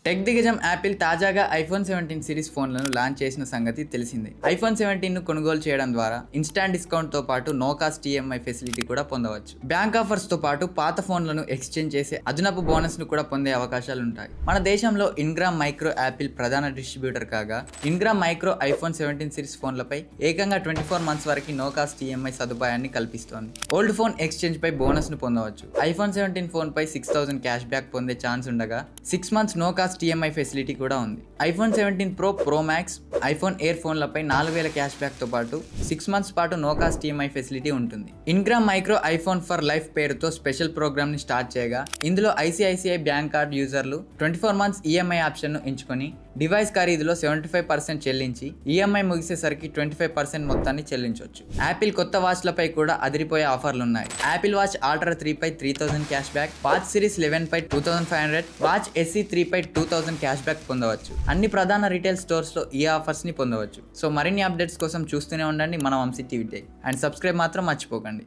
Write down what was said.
Tech దిగ్గజం Apple తాజాగా iPhone 17 series ఫోన్లను లాంచ్ చేసిన సంగతి తెలిసిందే. ఐఫోన్ 17 ను కొనుగోలు చేయడం ద్వారా ఇన్స్టాంట్ డిస్కౌంట్ తో పాటు నో కాస్ట్ ఈఎంఐ ఫెసిలిటీ కూడా పొందవచ్చు. బ్యాంక్ ఆఫర్స్ తో పాటు పాత ఫోన్లను ఎక్స్చేంజ్ చేసే అదనపు బోనస్ ను కూడా పొందే అవకాశాలు ఉంటాయి. మన దేశంలో ఇన్గ్రామ్ మైక్రో యాపిల్ ప్రధాన డిస్ట్రిబ్యూటర్ కాగా ఇన్గ్రామ్ మైక్రో ఐఫోన్ 17 సిరీస్ ఫోన్లపై ఏకంగా 24 మంత్స్ వరకు నో కాస్ట్ ఈఎంఐ సదుపాయాన్ని కల్పిస్తోంది. ఓల్డ్ ఫోన్ ఎక్స్చేంజ్ పై బోనస్ ను పొందవచ్చు. ఐఫోన్ 17 ఫోన్ పై 6000 క్యాష్ బ్యాక్ పొందే ఛాన్స్ ఉండగా 6 months no cost EMI facility కూడా ఉంది. IPhone 17 Pro, Pro Max, iPhone Air ఫోన్లపై 4000 క్యాష్ బ్యాక్ తో పాటు 6 మంత్స్ పాటు నో కాస్ట్ ఈఎంఐ ఫెసిలిటీ ఉంటుంది. Ingram Micro iPhone for life పేరుతో స్పెషల్ ప్రోగ్రామ్ ని స్టార్ట్ చేయగా ఇందులో ఐసిఐసిఐ బ్యాంక్ కార్డ్ యూజర్లు 24 మంత్స్ ఈఎంఐ ఆప్షన్ ను ఎంచుకొని డివైస్ ఖరీదులో 75% చెల్లించి ఈఎంఐ ముగిసేసరికి 25% మొత్తాన్ని చెల్లించవచ్చు. యాపిల్ కొత్త వాచ్లపై కూడా అదిరిపోయే ఆఫర్లున్నాయి. యాపిల్ వాచ్ అల్ట్రా 3 పై 3000 క్యాష్ బ్యాక్, వాచ్ సిరీస్ 11 పై 2500, వాచ్ SE 3 పై 2000 క్యాష్ బ్యాక్ పొందవచ్చు. అన్ని ప్రధాన రీటైల్ స్టోర్స్ లో ఈ ఆఫర్స్ ని పొందవచ్చు. సో మరిన్ని అప్డేట్స్ కోసం చూస్తూనే ఉండండి మన Vamsi TV tech and subscribe మాత్రం మర్చిపోకండి.